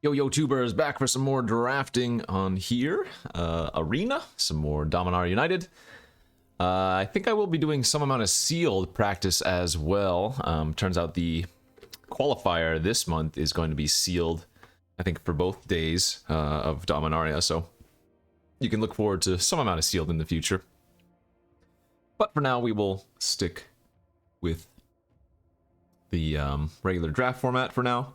Yo tubers, back for some more drafting on here. Arena, some more Dominaria United. I think I will be doing some amount of sealed practice as well. Turns out the qualifier this month is going to be sealed, I think, for both days of Dominaria, so you can look forward to some amount of sealed in the future. But for now, we will stick with the regular draft format for now.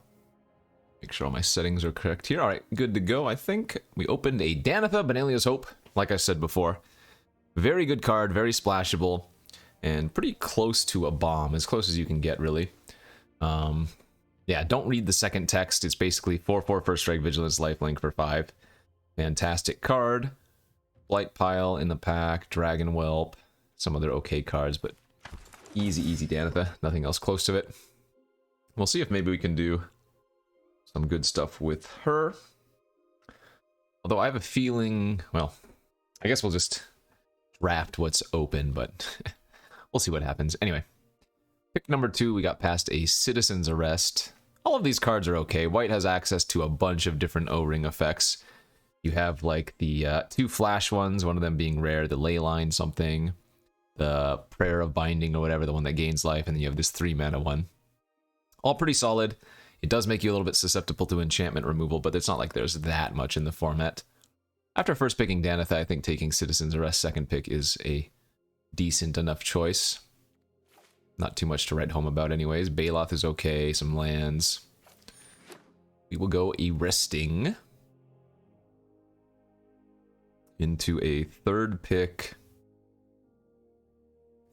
Make sure all my settings are correct here. All right, good to go, I think. We opened a Danitha, Benalia's Hope, like I said before. Very good card, very splashable, and pretty close to a bomb, as close as you can get, really. Yeah, don't read the second text. It's basically 4/4 First Strike, Vigilance, Lifelink for 5. Fantastic card. Blight Pile in the pack, Dragon Whelp, some other okay cards, but easy Danitha. Nothing else close to it. We'll see if maybe we can do some good stuff with her. Although I have a feeling, well, I guess we'll just draft what's open, but we'll see what happens. Anyway, pick number 2, we got past a Citizen's Arrest. All of these cards are okay. White has access to a bunch of different O-ring effects. You have like the 2 flash ones, one of them being rare, the Leyline something, the Prayer of Binding or whatever, the one that gains life, and then you have this 3 mana one. All pretty solid. It does make you a little bit susceptible to enchantment removal, but it's not like there's that much in the format. After first picking Danitha, I think taking Citizen's Arrest second pick is a decent enough choice. Not too much to write home about anyways. Baloth is okay, some lands. We will go arresting into a third pick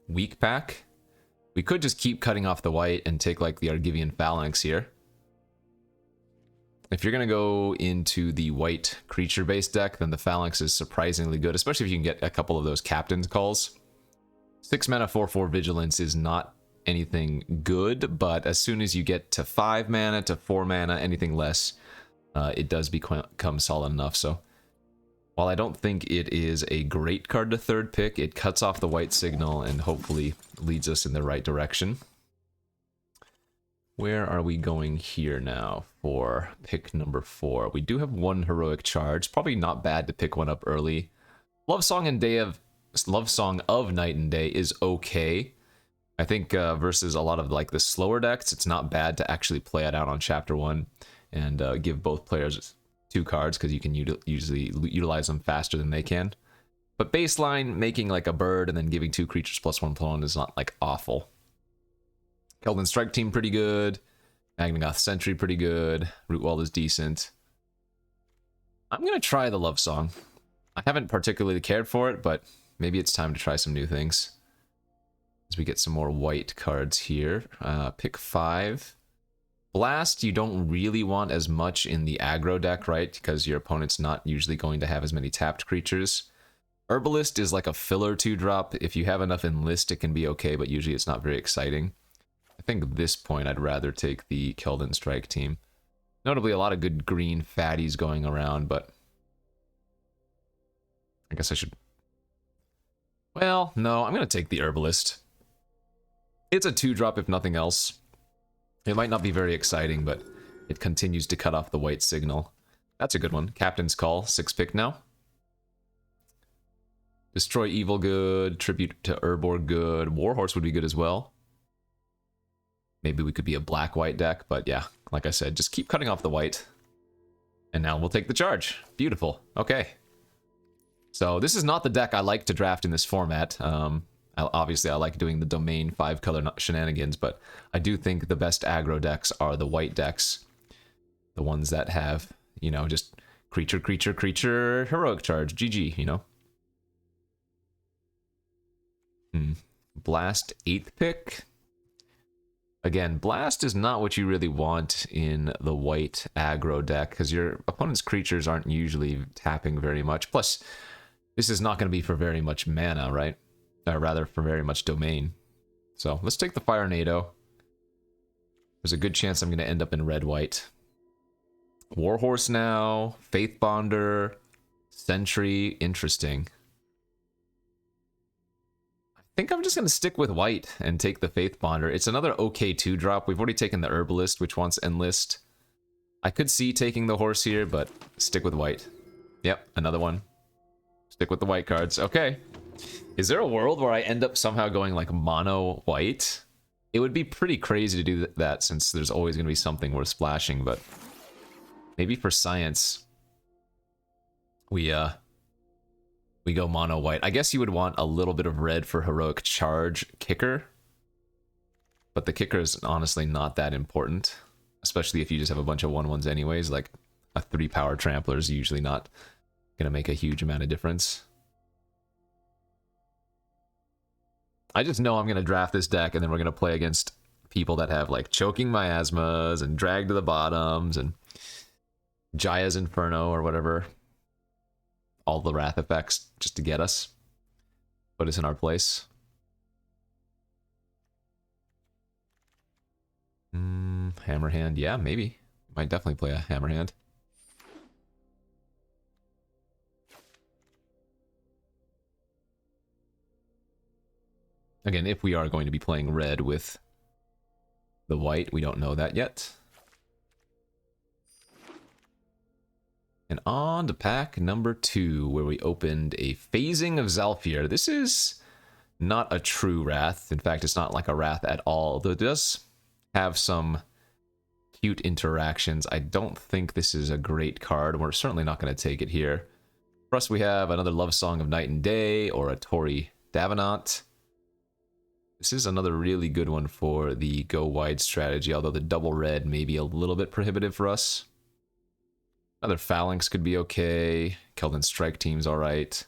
weak pack. We could just keep cutting off the white and take like the Argivian Phalanx here. If you're going to go into the white creature-based deck, then the Phalanx is surprisingly good, especially if you can get a couple of those Captain's Calls. 6 mana, 4/4 Vigilance is not anything good, but as soon as you get to 5 mana, to 4 mana, anything less, it does become solid enough. So while I don't think it is a great card to third pick, it cuts off the white signal and hopefully leads us in the right direction. Where are we going here now for pick number 4? We do have 1 Heroic Charge. Probably not bad to pick one up early. Love Song of Night and Day is okay. I think versus a lot of like the slower decks, it's not bad to actually play it out on Chapter 1 and give both players 2 cards because you can usually utilize them faster than they can. But baseline, making like a bird and then giving 2 creatures +1/+1 is not like awful. Keldon Strike Team pretty good. Magnagoth Sentry pretty good. Rootwall is decent. I'm going to try the Love Song. I haven't particularly cared for it, but maybe it's time to try some new things. As we get some more white cards here. Pick 5. Blast, you don't really want as much in the aggro deck, right? Because your opponent's not usually going to have as many tapped creatures. Herbalist is like a filler 2-drop. If you have enough Enlist, it can be okay, but usually it's not very exciting. I think at this point I'd rather take the Keldon Strike Team. Notably, a lot of good green fatties going around, but I guess I should... Well, no, I'm going to take the Herbalist. It's a 2-drop if nothing else. It might not be very exciting, but it continues to cut off the white signal. That's a good one. Captain's Call, 6 pick now. Destroy Evil good, Tribute to Urborg good, Warhorse would be good as well. Maybe we could be a black-white deck, but yeah, like I said, just keep cutting off the white. And now we'll take the charge. Beautiful. Okay. So this is not the deck I like to draft in this format. Obviously, I like doing the domain 5-color shenanigans, but I do think the best aggro decks are the white decks. The ones that have, you know, just creature, heroic charge, GG, you know. Blast 8th pick. Again, Blast is not what you really want in the white aggro deck, because your opponent's creatures aren't usually tapping very much. Plus, this is not going to be for very much mana, right? Or rather, for very much domain. So, let's take the Fire Nado. There's a good chance I'm going to end up in red-white. Warhorse now, Faith Bonder, Sentry, interesting. I think I'm just going to stick with white and take the Faith Bonder. It's another okay 2-drop. We've already taken the Herbalist, which wants Enlist. I could see taking the horse here, but stick with white. Yep, another one. Stick with the white cards. Okay. Is there a world where I end up somehow going like mono white? It would be pretty crazy to do that since there's always going to be something worth splashing, but maybe for science we go mono white. I guess you would want a little bit of red for heroic charge kicker, but the kicker is honestly not that important, especially if you just have a bunch of 1/1s anyways. Like a 3 power trampler is usually not gonna make a huge amount of difference. I just know I'm gonna draft this deck and then we're gonna play against people that have like choking miasmas and drag to the bottoms and Jaya's Inferno or whatever. All the wrath effects just to get us. Put us in our place. Hammer hand, yeah, maybe. Might definitely play a hammer hand. Again, if we are going to be playing red with the white, we don't know that yet. And on to pack number 2, where we opened a Phasing of Zhalfir. This is not a true Wrath. In fact, it's not like a Wrath at all, though it does have some cute interactions. I don't think this is a great card. We're certainly not going to take it here. For us, we have another Love Song of Night and Day, or a Tori Davenant. This is another really good one for the go wide strategy, although the double red may be a little bit prohibitive for us. Another Phalanx could be okay. Keldon Strike Team's alright.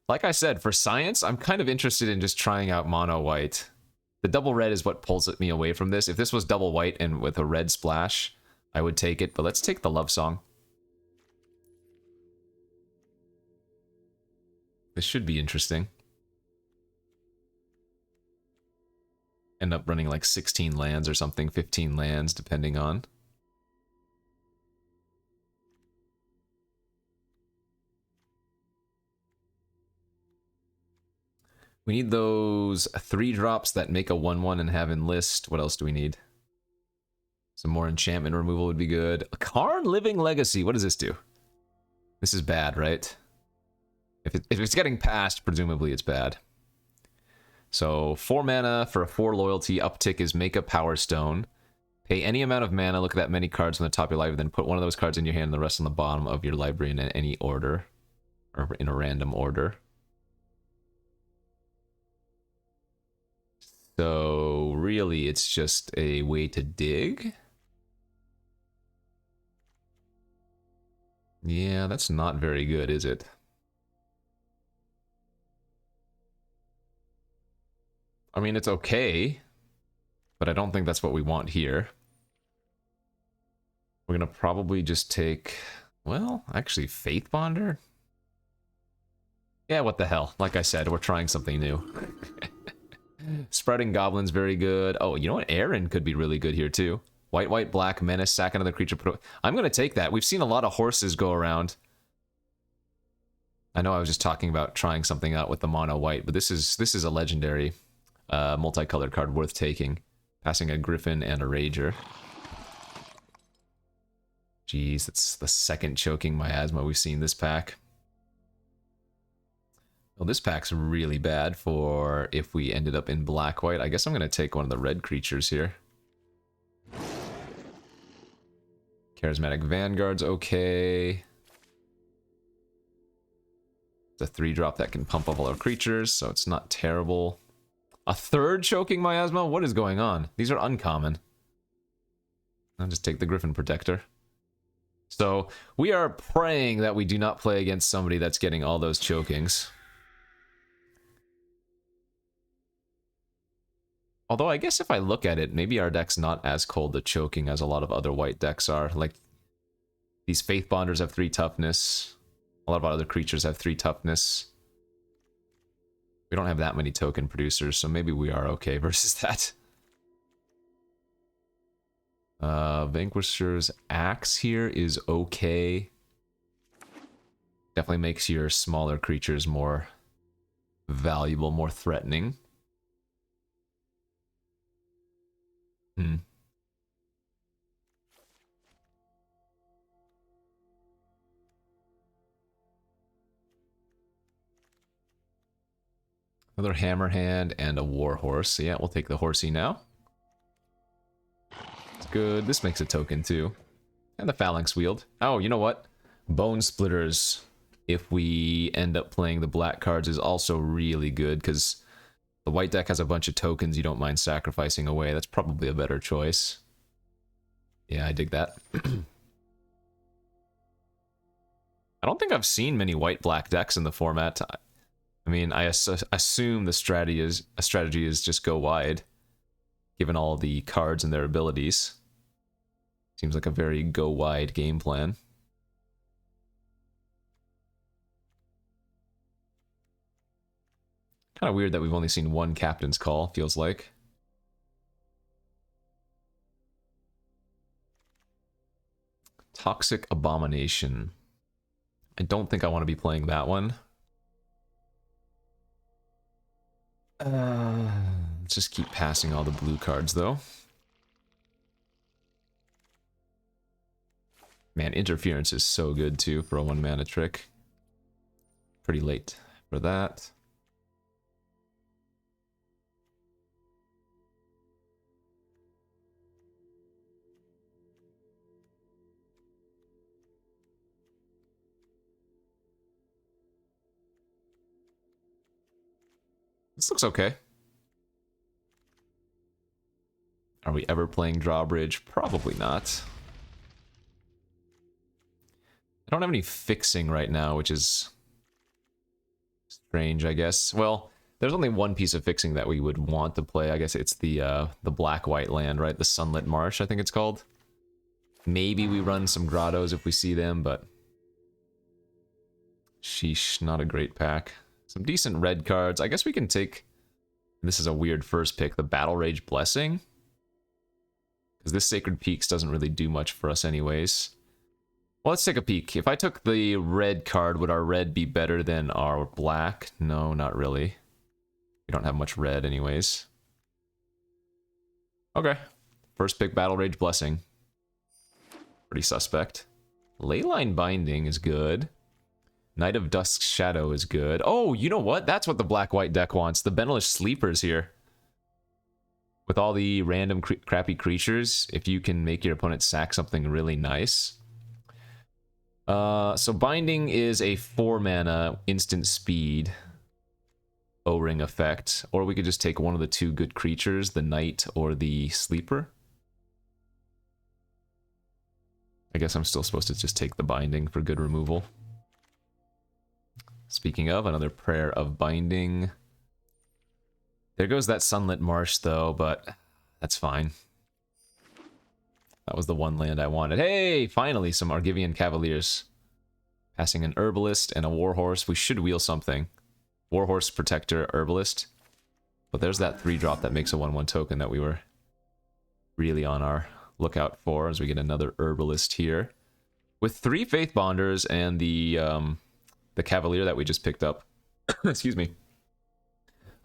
Like I said, for science, I'm kind of interested in just trying out mono white. The double red is what pulls me away from this. If this was double white and with a red splash, I would take it, but let's take the Love Song. This should be interesting. End up running like 16 lands or something, 15 lands, depending on. We need those 3 drops that make a 1/1 and have Enlist. What else do we need? Some more enchantment removal would be good. A Karn Living Legacy. What does this do? This is bad, right? If it's getting past, presumably it's bad. So 4 mana for a 4 loyalty. Uptick is make a Power Stone. Pay any amount of mana, look at that many cards from the top of your library, then put one of those cards in your hand and the rest on the bottom of your library in any order. Or in a random order. So really it's just a way to dig. Yeah, that's not very good, is it? I mean, it's okay, but I don't think that's what we want here. We're gonna probably just take, well, actually, Faith Bonder? Yeah, what the hell? Like I said, we're trying something new. Spreading Goblin's very good. Oh, you know what? Aaron could be really good here, too. White, white, black, menace, sack another creature. I'm gonna take that. We've seen a lot of horses go around. I know I was just talking about trying something out with the mono white, but this is a legendary multicolored card worth taking. Passing a Griffin and a Rager. Jeez, that's the second choking miasma we've seen this pack. Well, this pack's really bad for if we ended up in black-white. I guess I'm going to take one of the red creatures here. Charismatic Vanguard's okay. It's a 3-drop that can pump up all our creatures, so it's not terrible. A 3rd choking miasma? What is going on? These are uncommon. I'll just take the Griffin Protector. So, we are praying that we do not play against somebody that's getting all those chokings. Although, I guess if I look at it, maybe our deck's not as cold to choking as a lot of other white decks are. Like, these Faith Bonders have 3 toughness. A lot of our other creatures have 3 toughness. We don't have that many token producers, so maybe we are okay versus that. Vanquisher's Axe here is okay. Definitely makes your smaller creatures more valuable, more threatening. Another hammer hand and a war horse. So yeah, we'll take the horsey now. It's good. This makes a token too. And the phalanx wield. Oh, you know what? Bone splitters, if we end up playing the black cards, is also really good because the white deck has a bunch of tokens you don't mind sacrificing away. That's probably a better choice. Yeah, I dig that. I don't think I've seen many white-black decks in the format. I mean, I assume the strategy is just go wide, given all the cards and their abilities. Seems like a very go wide game plan. Kind of weird that we've only seen one captain's call, feels like. Toxic Abomination. I don't think I want to be playing that one. Let's just keep passing all the blue cards, though. Man, Interference is so good, too, for a 1-mana trick. Pretty late for that. This looks okay. Are we ever playing Drawbridge? Probably not. I don't have any fixing right now, which is strange, I guess. Well, there's only one piece of fixing that we would want to play. I guess it's the black-white land, right? The Sunlit Marsh, I think it's called. Maybe we run some grottos if we see them, but sheesh, not a great pack. Some decent red cards. I guess we can take, this is a weird first pick, the Battle Rage Blessing. Because this Sacred Peaks doesn't really do much for us anyways. Well, let's take a peek. If I took the red card, would our red be better than our black? No, not really. We don't have much red anyways. Okay. First pick, Battle Rage Blessing. Pretty suspect. Leyline Binding is good. Knight of Dusk's Shadow is good. Oh, you know what? That's what the black-white deck wants. The Benelish Sleepers here. With all the random crappy creatures, if you can make your opponent sack something really nice. So Binding is a 4-mana instant speed O-ring effect. Or we could just take one of the two good creatures, the Knight or the Sleeper. I guess I'm still supposed to just take the Binding for good removal. Speaking of, another Prayer of Binding. There goes that Sunlit Marsh, though, but that's fine. That was the one land I wanted. Hey, finally, some Argivian Cavaliers. Passing an Herbalist and a Warhorse. We should wheel something. Warhorse, Protector, Herbalist. But there's that 3-drop that makes a 1/1 token that we were really on our lookout for as we get another Herbalist here. With 3 Faith Bonders and the Cavalier that we just picked up. Excuse me.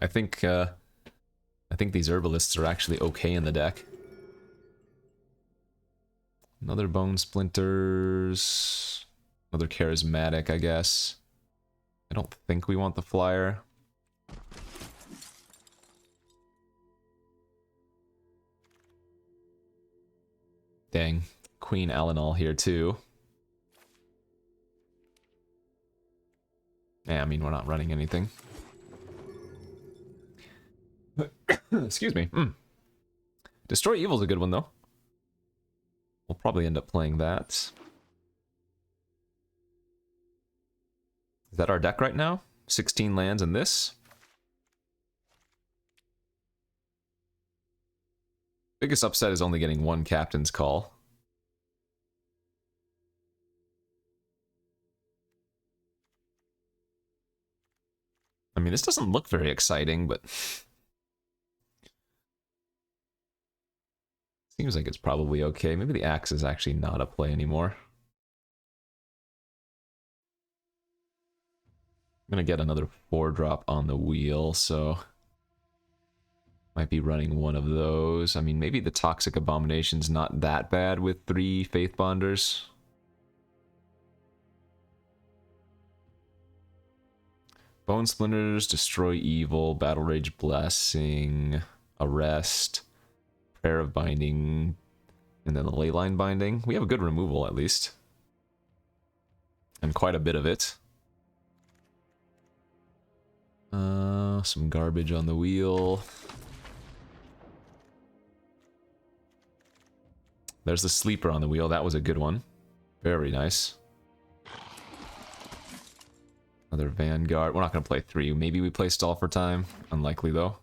I think these Herbalists are actually okay in the deck. Another Bone Splinters. Another Charismatic, I guess. I don't think we want the flyer. Dang. Queen Alanol here, too. Yeah, I mean, we're not running anything. Excuse me. Destroy Evil's a good one, though. We'll probably end up playing that. Is that our deck right now? 16 lands in this. Biggest upset is only getting one Captain's Call. I mean, this doesn't look very exciting, but seems like it's probably okay. Maybe the axe is actually not a play anymore. I'm gonna get another 4-drop on the wheel, so might be running one of those. I mean, maybe the Toxic Abomination's not that bad with 3 Faith Bonders. Bone Splinters, Destroy Evil, Battle Rage Blessing, Arrest, Prayer of Binding, and then the Leyline Binding. We have a good removal at least. And quite a bit of it. Some garbage on the wheel. There's the Sleeper on the wheel. That was a good one. Very nice. Another Vanguard. We're not going to play 3. Maybe we play Stall for Time. Unlikely, though.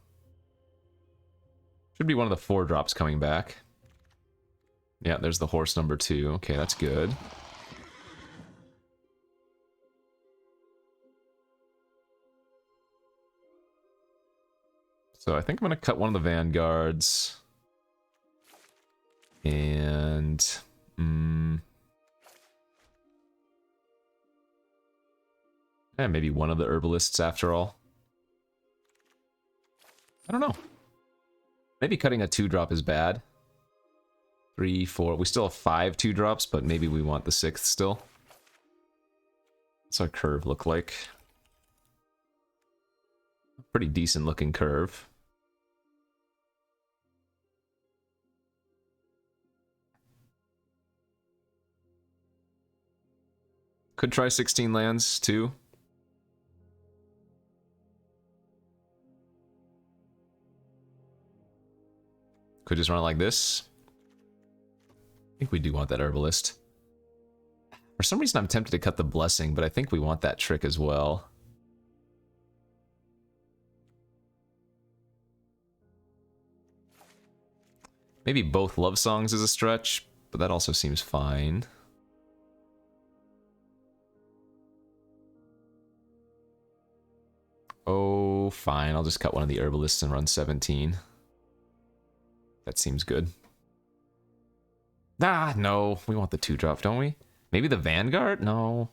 Should be one of the 4 drops coming back. Yeah, there's the horse number 2. Okay, that's good. So I think I'm going to cut one of the Vanguards. And... and maybe one of the Herbalists after all. I don't know. Maybe cutting a 2-drop is bad. 3, 4... we still have 5 2-drops, but maybe we want the 6th still. What's our curve look like? Pretty decent looking curve. Could try 16 lands, too. Could just run it like this. I think we do want that Herbalist. For some reason I'm tempted to cut the Blessing, but I think we want that trick as well. Maybe both Love Songs is a stretch, but that also seems fine. Oh, fine. I'll just cut one of the Herbalists and run 17. That seems good. Ah, no. We want the 2-drop, don't we? Maybe the Vanguard? No.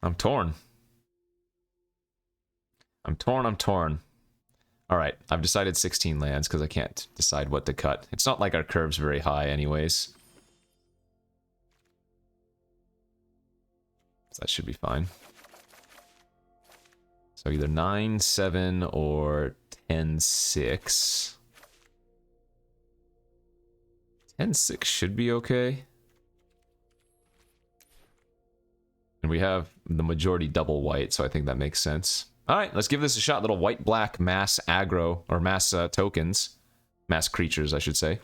I'm torn. I'm torn. Alright, I've decided 16 lands because I can't decide what to cut. It's not like our curve's very high anyways. So that should be fine. So either 9-7 or 10-6. 10-6 should be okay. And we have the majority double white, so I think that makes sense. Alright, let's give this a shot. Little white-black mass aggro, or mass tokens. Mass creatures, I should say.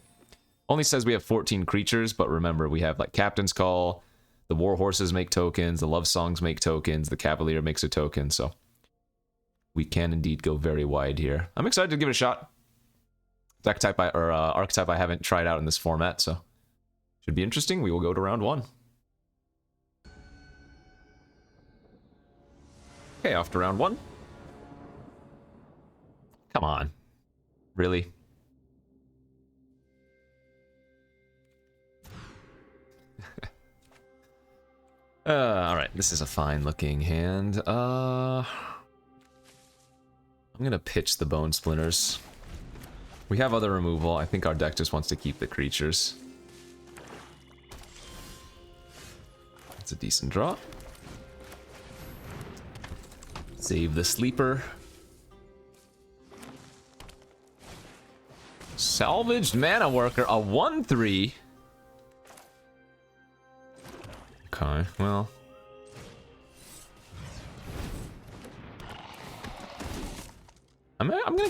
Only says we have 14 creatures, but remember, we have like Captain's Call, the War Horses make tokens, the Love Songs make tokens, the Cavalier makes a token, so we can indeed go very wide here. I'm excited to give it a shot. Deck type archetype I haven't tried out in this format, so should be interesting. We will go to round 1. Okay, off to round 1. Come on. Really? Alright, this is a fine looking hand. I'm gonna pitch the Bone Splinters. We have other removal. I think our deck just wants to keep the creatures. That's a decent draw. Save the Sleeper. Salvaged Mana Worker, a 1/3. Okay, well. I'm gonna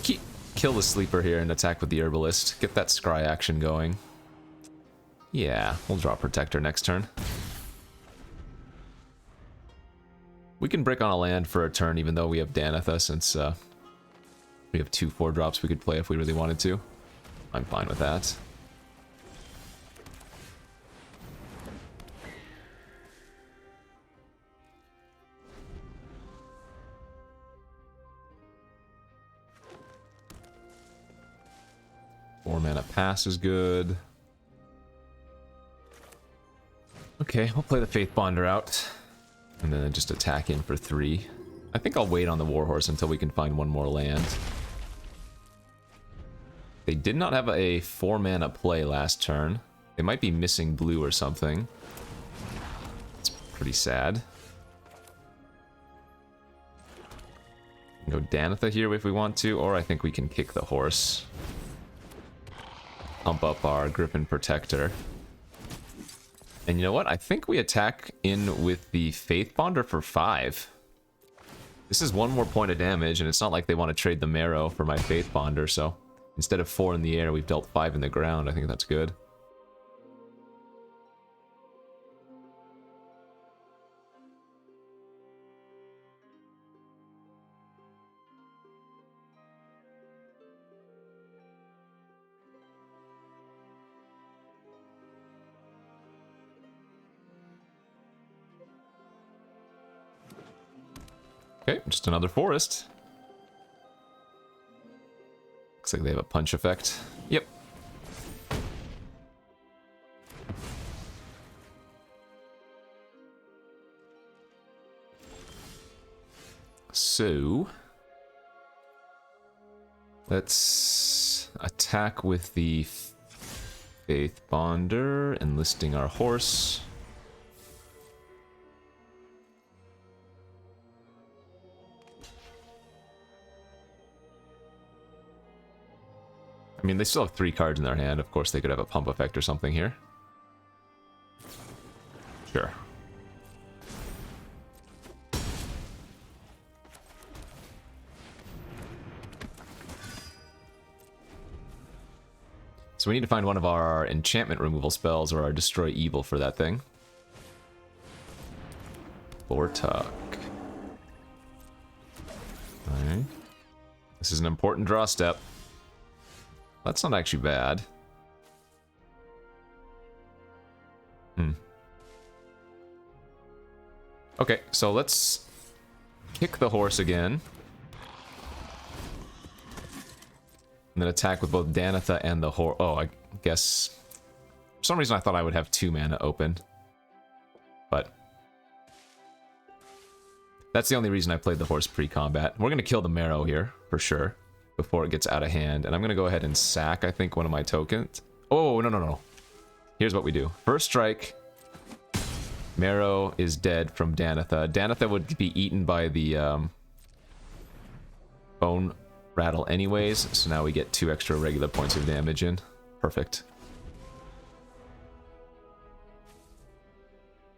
kill the Sleeper here and attack with the Herbalist. Get that scry action going. Yeah, we'll draw Protector next turn. We can break on a land for a turn even though we have Danitha, since we have 2 4-drops we could play if we really wanted to. I'm fine with that. Four-mana pass is good. Okay, we'll play the Faith Bonder out. And then just attack in for 3. I think I'll wait on the Warhorse until we can find one more land. They did not have a 4-mana play last turn. They might be missing blue or something. It's pretty sad. We can go Danitha here if we want to, or I think we can kick the horse. Pump up our Griffin Protector. And you know what? I think we attack in with the Faith Bonder for 5. This is 1 more point of damage, and it's not like they want to trade the Marrow for my Faith Bonder, so instead of 4 in the air, we've dealt 5 in the ground. I think that's good. Okay, just another forest. Looks like they have a punch effect. Yep. So let's attack with the Faith Bonder, enlisting our horse. I mean, they still have 3 cards in their hand. Of course, they could have a pump effect or something here. Sure. So we need to find one of our enchantment removal spells or our destroy evil for that thing. Vortuck. Alright. This is an important draw step. That's not actually bad. Okay, so let's kick the horse again. And then attack with both Danitha and the horse. Oh, I guess... For some reason I thought I would have 2 mana open. But... that's the only reason I played the horse pre-combat. We're going to kill the Marrow here, for sure. Before it gets out of hand. And I'm going to go ahead and sack, I think, one of my tokens. Oh, no. Here's what we do. First strike. Marrow is dead from Danitha. Danitha would be eaten by the bone rattle anyways. So now we get 2 extra regular points of damage in. Perfect.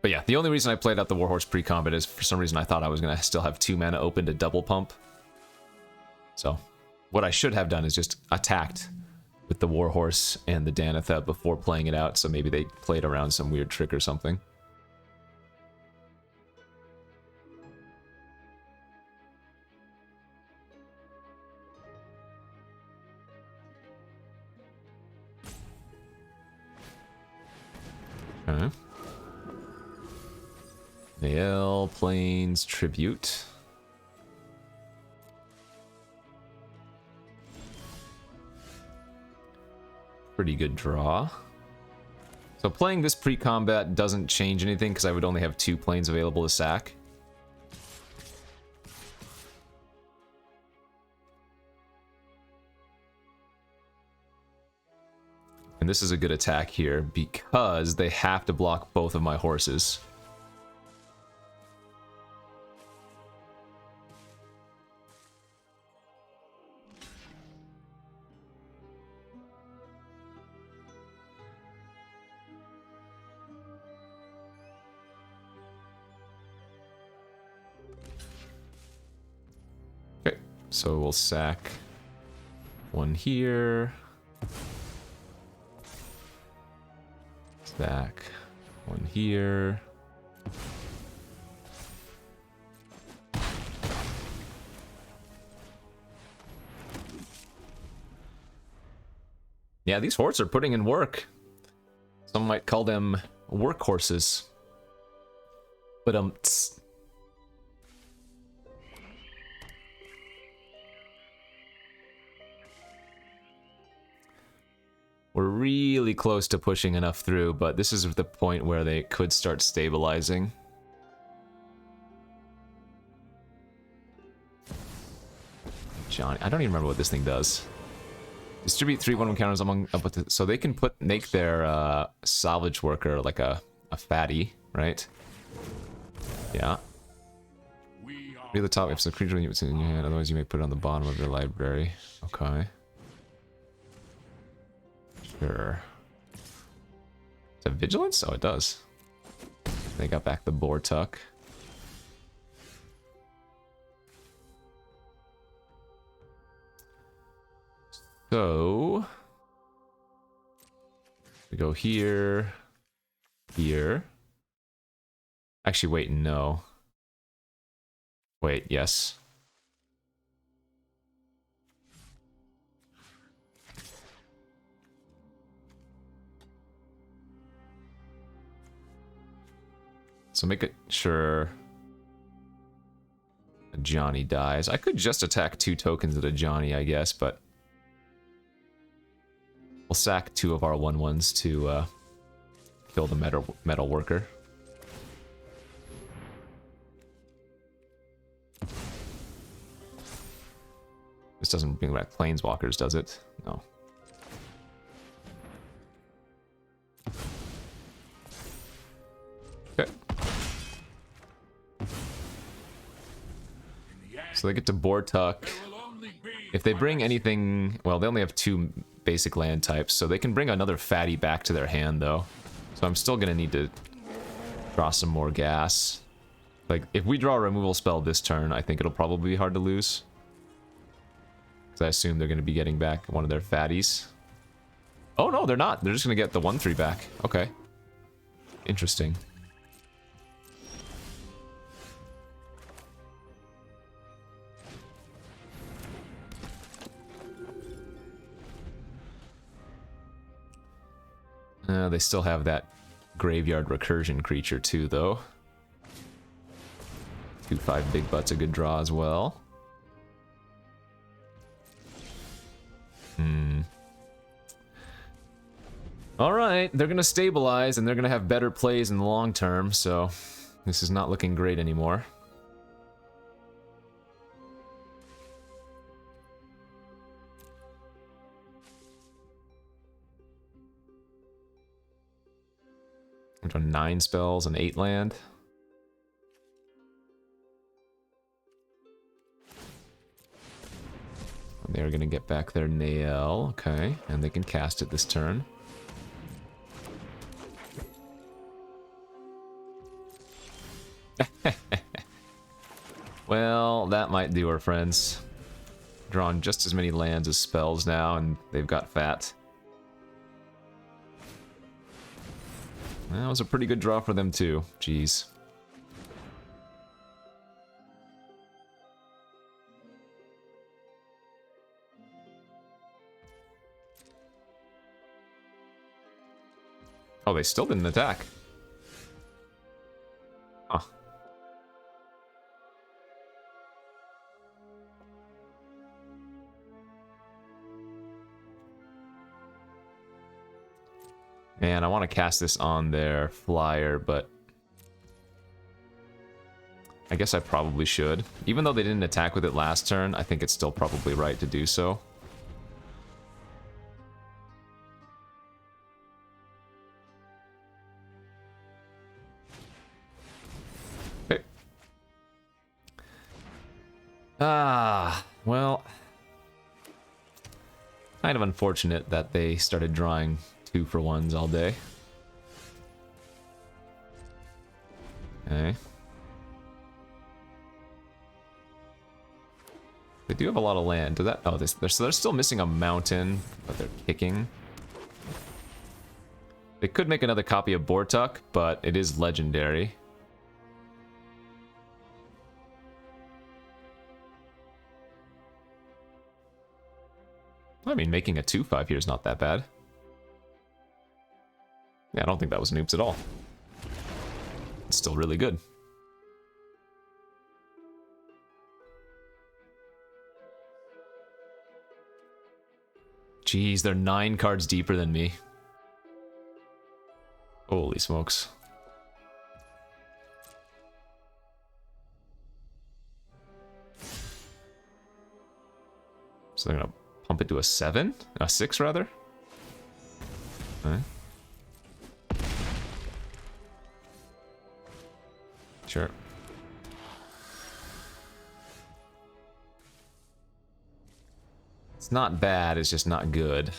But yeah, the only reason I played out the Warhorse pre-combat is for some reason I thought I was going to still have 2 mana open to double pump. So... what I should have done is just attacked with the Warhorse and the Danitha before playing it out, so maybe they played around some weird trick or something. Okay. Nael, Plains, Tribute. Pretty good draw. So playing this pre-combat doesn't change anything because I would only have 2 planes available to sack. And this is a good attack here because they have to block both of my horses. So we'll sack 1 here. Sack 1 here. Yeah, these horses are putting in work. Some might call them workhorses. But we're really close to pushing enough through, but this is the point where they could start stabilizing. Johnny, I don't even remember what this thing does. Distribute 3/1 counters among so they can make their salvage worker like a fatty, right? Yeah. Read the top if the creature is in your hand, otherwise you may put it on the bottom of your library. Okay. Sure. Is that vigilance? Oh, it does. They got back the Bortuck. So we go here, here. Actually, wait, no. Wait, yes. So make it sure Johnny dies. I could just attack 2 tokens at a Johnny, I guess, but we'll sack 2 of our 1/1s to kill the metal worker. This doesn't bring back planeswalkers, does it? No. Okay. So they get to Bortuck. If they bring anything... Well, they only have 2 basic land types, so they can bring another fatty back to their hand, though. So I'm still gonna need to draw some more gas. Like, if we draw a removal spell this turn, I think it'll probably be hard to lose. Because I assume they're gonna be getting back one of their fatties. Oh, no, they're not. They're just gonna get the 1/3 back. Okay. Interesting. They still have that graveyard recursion creature too, though. 2/5 big butt's a good draw as well. Alright, they're gonna stabilize and they're gonna have better plays in the long term, so this is not looking great anymore. I'm drawing 9 spells and 8 land. And they're gonna get back their nail, okay, and they can cast it this turn. Well, that might do our friends. Drawn just as many lands as spells now, and they've got fat. That was a pretty good draw for them too. Jeez. Oh, they still didn't attack. Huh. Man, I want to cast this on their flyer, but I guess I probably should. Even though they didn't attack with it last turn, I think it's still probably right to do so. Okay. Well, kind of unfortunate that they started drawing 2-for-1s all day. Okay. They do have a lot of land. Do that? Oh, so they're still missing a mountain, but they're kicking. They could make another copy of Bortuck, but it is legendary. I mean, making a 2/5 here is not that bad. Yeah, I don't think that was noobs at all. It's still really good. Jeez, they're 9 cards deeper than me. Holy smokes. So they're gonna pump it to a 7? A 6 rather? Okay. Sure. It's not bad, it's just not good.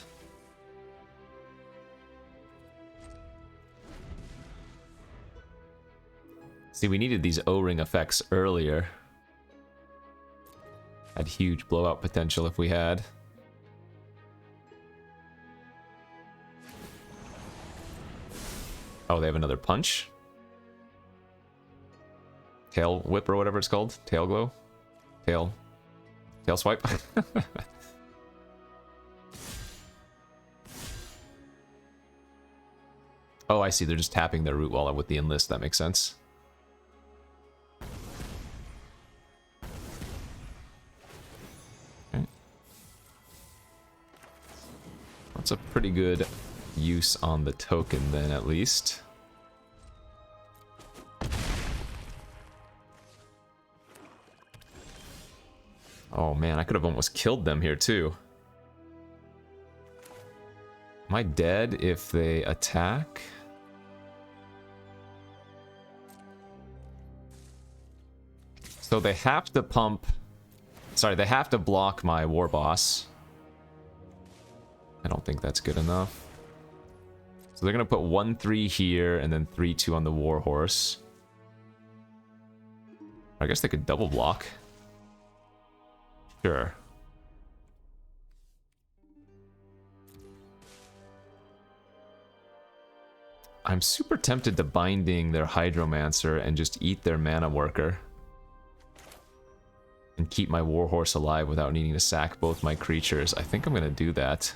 See, we needed these O-ring effects earlier. Had huge blowout potential if we had. Oh, they have another punch? Tail whip or whatever it's called? Tail glow? Tail swipe? Oh, I see. They're just tapping their root wall with the enlist. That makes sense. Okay. That's a pretty good use on the token then, at least. Oh man, I could have almost killed them here too. Am I dead if they attack? So they have to pump... Sorry, they have to block my war boss. I don't think that's good enough. So they're going to put 1-3 here and then 3-2 on the war horse. I guess they could double block. Sure. I'm super tempted to binding their Hydromancer and just eat their mana worker. And keep my warhorse alive without needing to sack both my creatures. I think I'm gonna do that.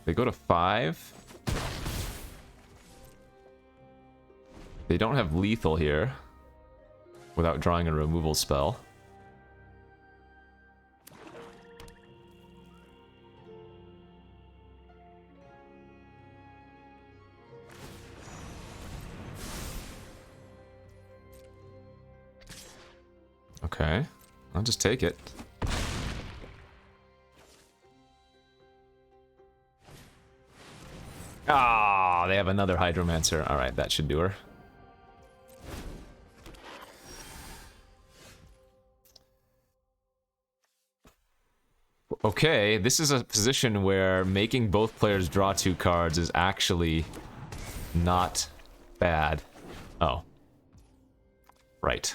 They go to 5. They don't have lethal here without drawing a removal spell. Okay, I'll just take it. Ah, they have another Hydromancer. All right, that should do her. Okay, this is a position where making both players draw 2 cards is actually not bad. Oh. Right.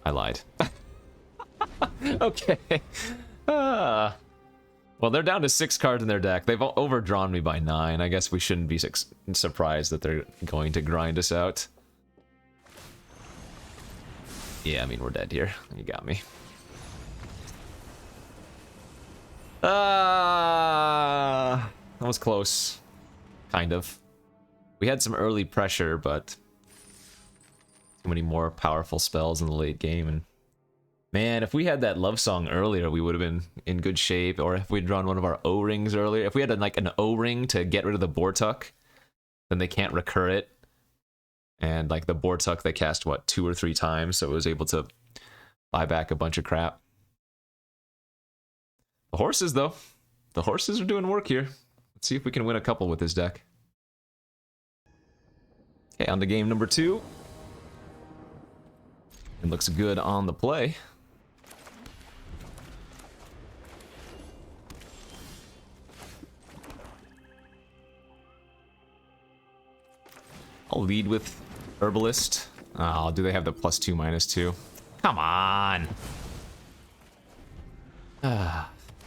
I lied. Okay. Well, they're down to 6 cards in their deck. They've overdrawn me by 9. I guess we shouldn't be surprised that they're going to grind us out. Yeah, I mean, we're dead here. You got me. That was close. Kind of. We had some early pressure, but too many more powerful spells in the late game. And man, if we had that love song earlier, we would have been in good shape. Or if we'd drawn one of our O-rings earlier. If we had like an O-ring to get rid of the Bortuk, then they can't recur it. And like the Bortuk, they cast, what, 2 or 3 times, so it was able to buy back a bunch of crap. The horses, though. The horses are doing work here. Let's see if we can win a couple with this deck. Okay, on to game number 2. It looks good on the play. I'll lead with Herbalist. Oh, do they have the +2/-2? Come on!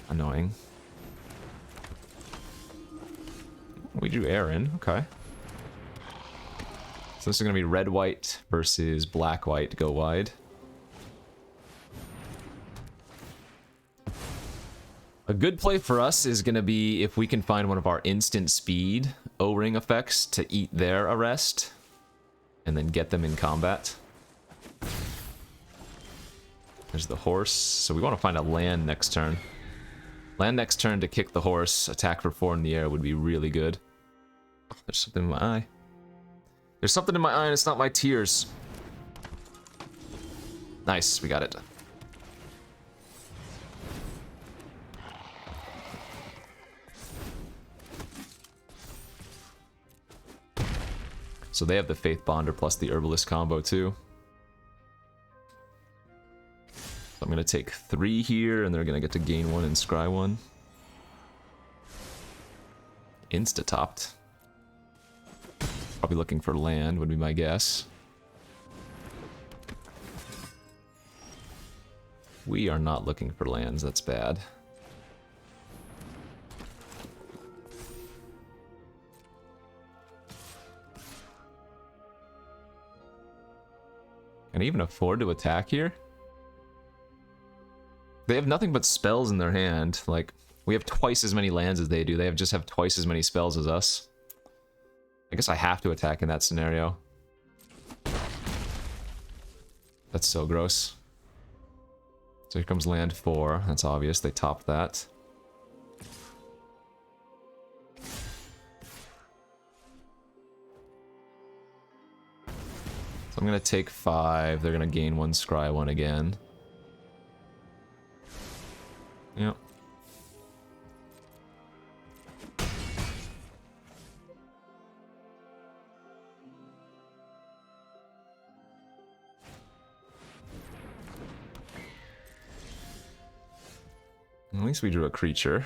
Annoying. We drew Aaron, okay. So this is going to be red-white versus black-white, go wide. A good play for us is going to be if we can find one of our instant speed O-ring effects to eat their arrest and then get them in combat. There's the horse. So we want to find a land next turn. Land next turn to kick the horse. Attack for 4 in the air would be really good. There's something in my eye. There's something in my eye and it's not my tears. Nice, we got it. So they have the Faith Bonder plus the Herbalist combo too. So I'm going to take 3 here, and they're going to get to gain 1 and scry 1. Insta-topped. Probably looking for land, would be my guess. We are not looking for lands, that's bad. Can I even afford to attack here? They have nothing but spells in their hand. Like, we have twice as many lands as they do. They just have twice as many spells as us. I guess I have to attack in that scenario. That's so gross. So here comes land 4. That's obvious. They top that. So I'm going to take 5. They're going to gain 1, scry 1 again. Yep. At least we drew a creature.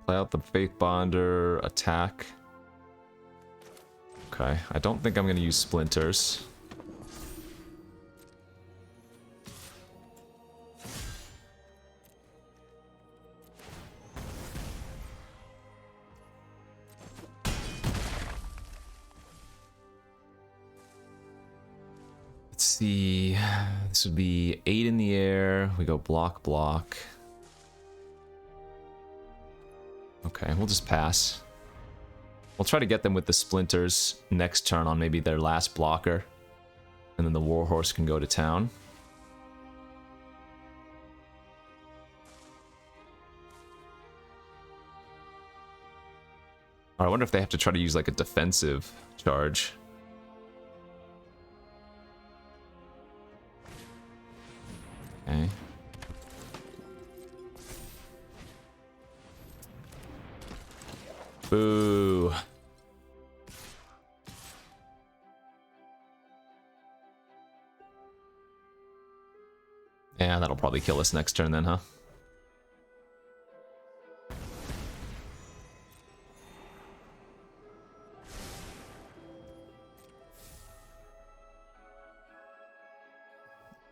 Play out the Faith Bonder, attack. Okay, I don't think I'm going to use Splinters. Let's see. This would be 8 in the air. We go block, block. Okay, we'll just pass. We'll try to get them with the Splinters next turn on maybe their last blocker. And then the Warhorse can go to town. Or I wonder if they have to try to use like a defensive charge. Okay. Boo. Yeah, that'll probably kill us next turn then, huh?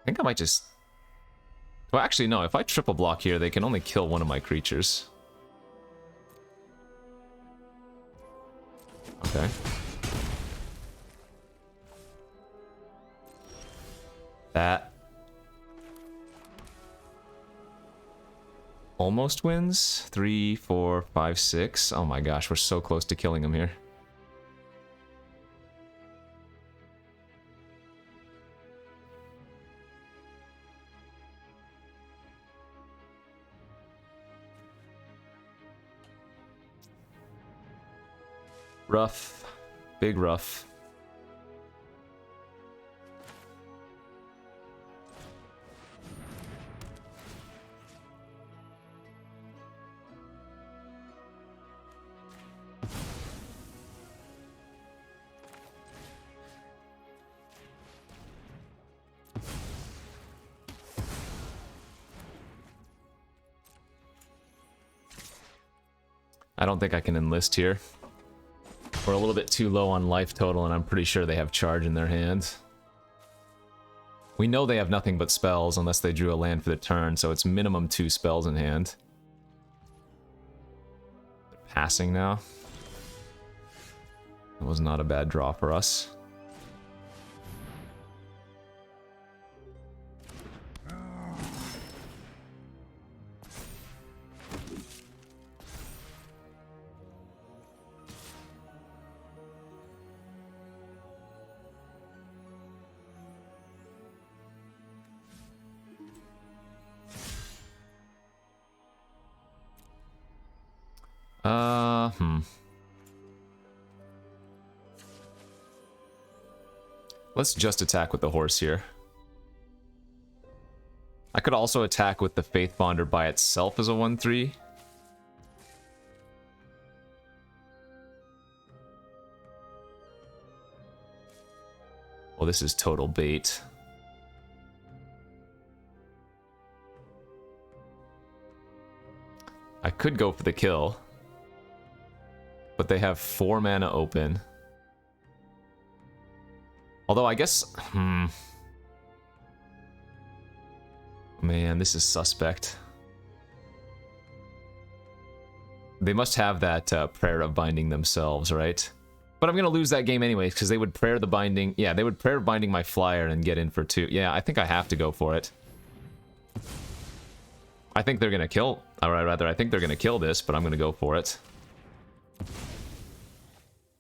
I think I might just... Well, actually, no. If I triple block here, they can only kill one of my creatures. Okay. That almost wins. 3, 4, 5, 6. Oh my gosh, we're so close to killing him here. Rough. Big rough. I don't think I can enlist here. We're a little bit too low on life total, and I'm pretty sure they have charge in their hand. We know they have nothing but spells unless they drew a land for the turn, so it's minimum 2 spells in hand. They're passing now. That was not a bad draw for us. Let's just attack with the horse here. I could also attack with the Faith Bonder by itself as a 1/3. Well, this is total bait. I could go for the kill. But they have 4 mana open. Although I guess... Man, this is suspect. They must have that Prayer of Binding themselves, right? But I'm going to lose that game anyways, because they would Prayer the Binding... Yeah, they would Prayer Binding my flyer and get in for 2. Yeah, I think I have to go for it. I think they're going to kill... Or rather, I think they're going to kill this, but I'm going to go for it.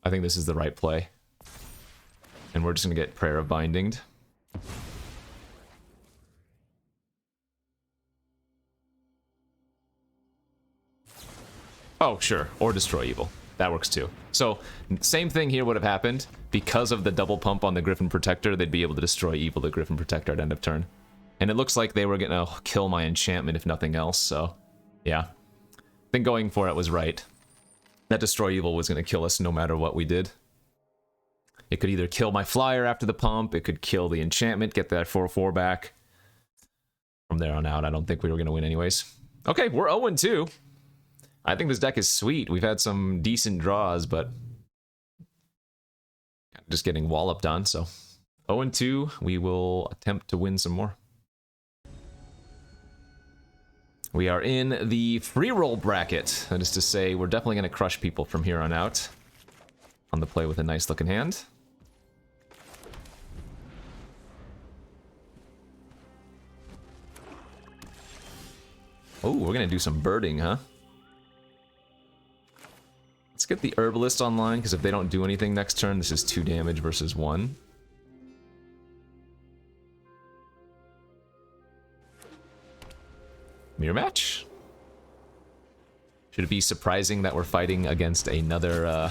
I think this is the right play. And we're just going to get Prayer of Bindinged. Oh, sure. Or Destroy Evil. That works too. So, same thing here would have happened. Because of the double pump on the Griffin Protector, they'd be able to Destroy Evil the Griffin Protector at end of turn. And it looks like they were going to kill my enchantment if nothing else, so... Yeah. I think going for it was right. That Destroy Evil was going to kill us no matter what we did. It could either kill my flyer after the pump, it could kill the enchantment, get that 4/4 back. From there on out, I don't think we were going to win anyways. Okay, we're 0-2. I think this deck is sweet. We've had some decent draws, but... just getting walloped on, so... 0-2, we will attempt to win some more. We are in the free roll bracket. That is to say, we're definitely going to crush people from here on out. On the play with a nice looking hand. Oh, we're going to do some birding, huh? Let's get the Herbalist online, because if they don't do anything next turn, this is 2 damage versus 1. Mirror match? Should it be surprising that we're fighting against another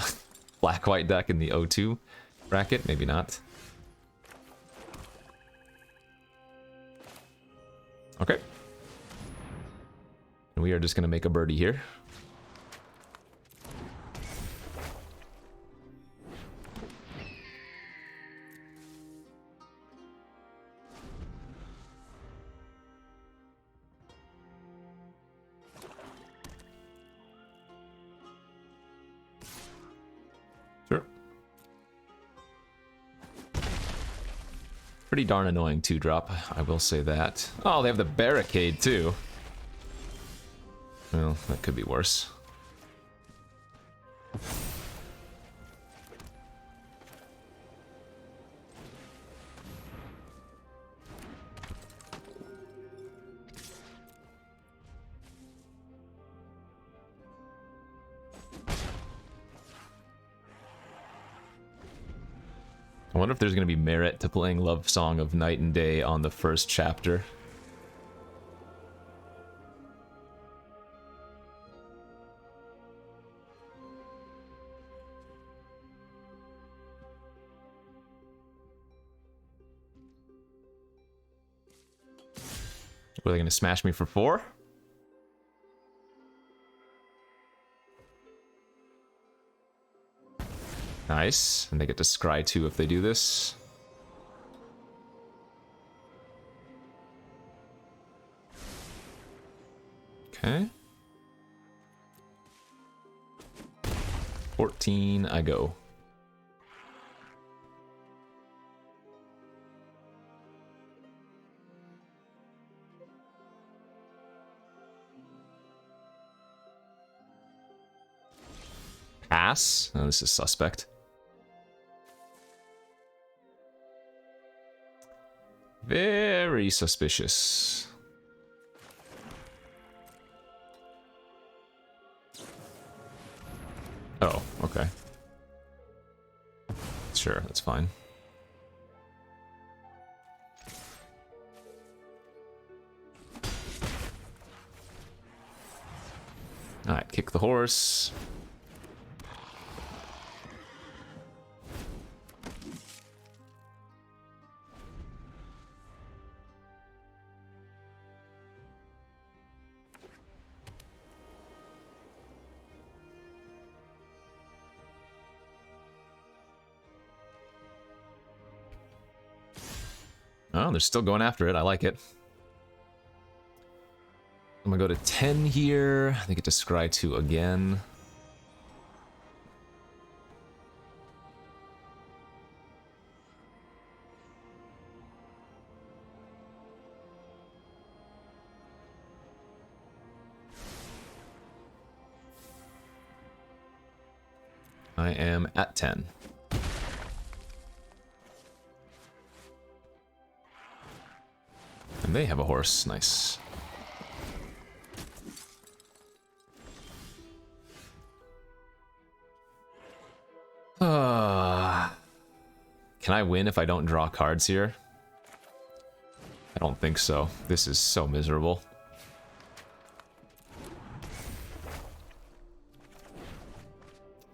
black-white deck in the 0-2 bracket? Maybe not. Okay. And we are just going to make a birdie here. Sure. Pretty darn annoying 2-drop, I will say that. Oh, they have the barricade too. Well, that could be worse. I wonder if there's going to be merit to playing Love Song of Night and Day on the first chapter. Were they going to smash me for 4? Nice. And they get to scry 2 if they do this. Okay. 14, I go. Pass? Oh, this is suspect. Very suspicious. Oh, okay. Sure, that's fine. Alright, kick the horse. Oh, they're still going after it. I like it. I'm gonna go to 10 here. They get to scry 2 again. I am at 10. And they have a horse. Nice. Can I win if I don't draw cards here? I don't think so. This is so miserable.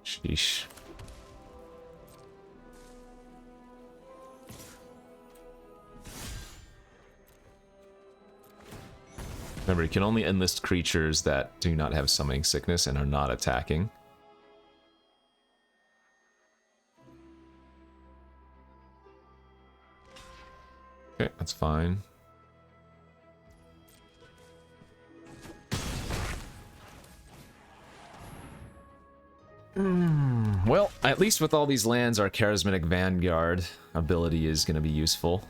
Sheesh. Remember, you can only enlist creatures that do not have summoning sickness and are not attacking. Okay, that's fine. Well, at least with all these lands, our Charismatic Vanguard ability is going to be useful.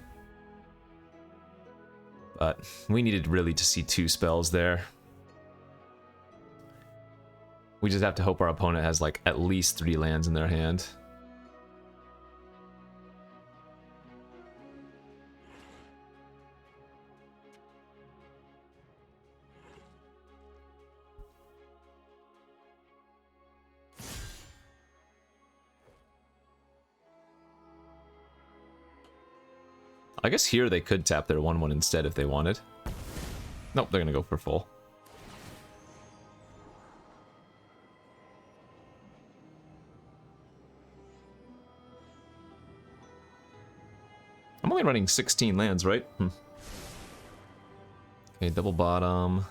But we needed really to see 2 spells there. We just have to hope our opponent has like at least 3 lands in their hand. I guess here they could tap their 1/1 instead if they wanted. Nope, they're gonna go for full. I'm only running 16 lands, right? Okay, double bottom.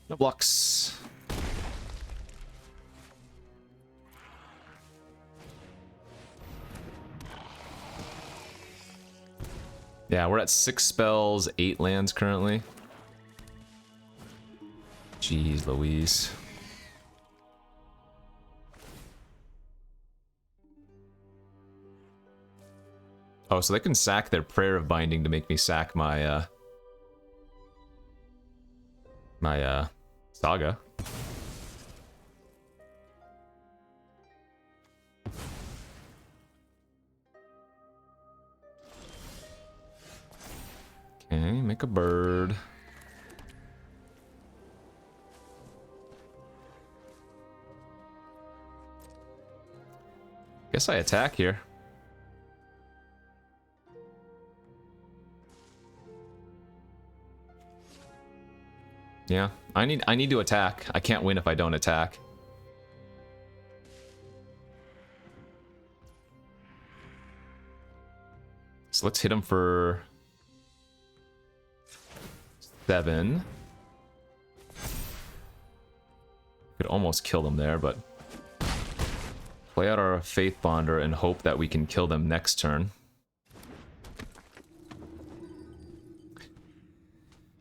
No blocks. Yeah, we're at 6 spells, 8 lands currently. Jeez Louise. Oh, so they can sack their Prayer of Binding to make me sack my, Saga. Okay, make a bird. Guess I attack here. Yeah, I need to attack. I can't win if I don't attack. So let's hit him for 7. Could almost kill them there, but play out our Faith Bonder and hope that we can kill them next turn.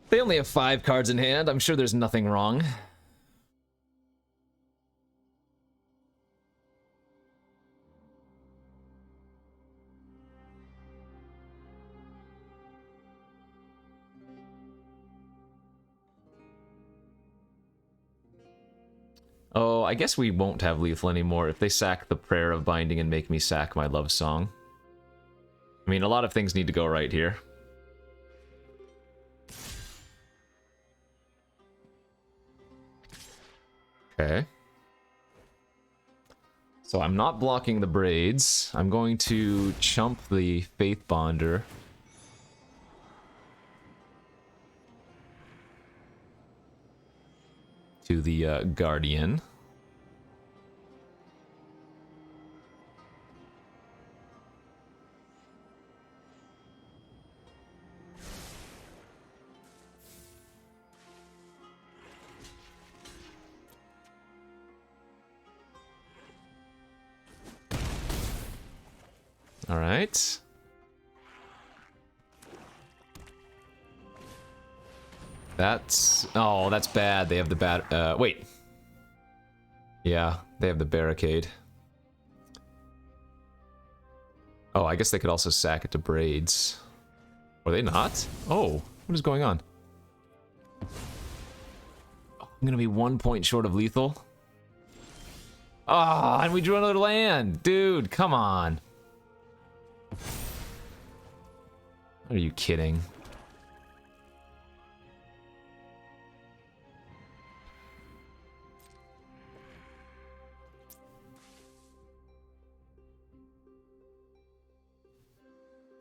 They only have 5 cards in hand. I'm sure there's nothing wrong. Oh, I guess we won't have lethal anymore if they sack the Prayer of Binding and make me sack my Love Song. I mean, a lot of things need to go right here. Okay. So I'm not blocking the Braids. I'm going to chump the Faith Bonder. To the Guardian. All right. That's... Oh, that's bad. They have the bad... wait. Yeah, they have the barricade. Oh, I guess they could also sack it to braids. Are they not? Oh, what is going on? Oh, I'm gonna be 1 point short of lethal. Ah, and we drew another land. Dude, come on. Are you kidding?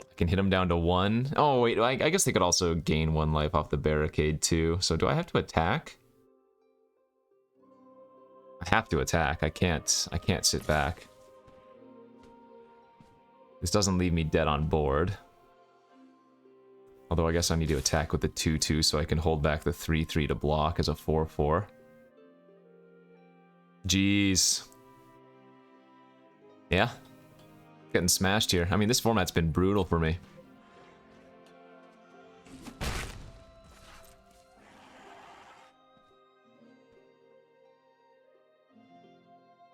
I can hit him down to 1. Oh, wait, I guess they could also gain 1 life off the barricade, too. So do I have to attack? I have to attack. I can't sit back. This doesn't leave me dead on board. Although I guess I need to attack with the 2/2 so I can hold back the 3/3 to block as a 4/4. Jeez. Yeah. Getting smashed here. I mean, this format's been brutal for me.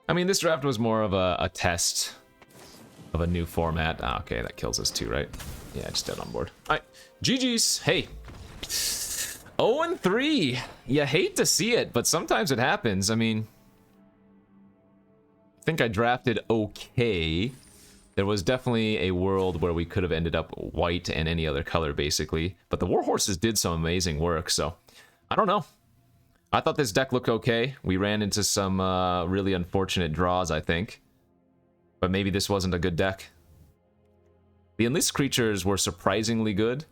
I mean, this draft was more of a test of a new format. Ah, okay, that kills us too, right? Yeah, just dead on board. Alright, GG's. Hey. 0-3. You hate to see it, but sometimes it happens. I mean, I think I drafted okay. There was definitely a world where we could have ended up white and any other color, basically. But the Warhorses did some amazing work, so I don't know. I thought this deck looked okay. We ran into some really unfortunate draws, I think. But maybe this wasn't a good deck. The Enlist creatures were surprisingly good.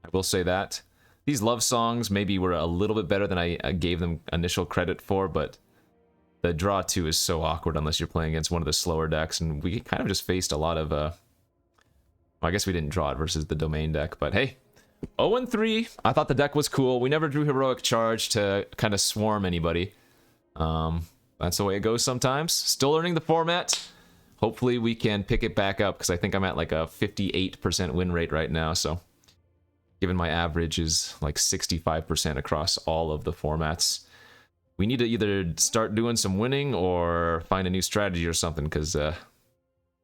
I will say that. These love songs maybe were a little bit better than I gave them initial credit for, but the draw 2 is so awkward unless you're playing against one of the slower decks, and we kind of just faced a lot of... well, I guess we didn't draw it versus the Domain deck, but hey. 0-3. I thought the deck was cool. We never drew Heroic Charge to kind of swarm anybody. That's the way it goes sometimes. Still learning the format. Hopefully we can pick it back up, because I think I'm at like a 58% win rate right now, so... Given my average is like 65% across all of the formats. We need to either start doing some winning or find a new strategy or something, because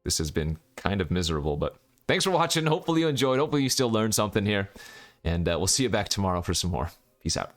this has been kind of miserable, but... Thanks for watching. Hopefully you enjoyed. Hopefully you still learned something here. And we'll see you back tomorrow for some more. Peace out.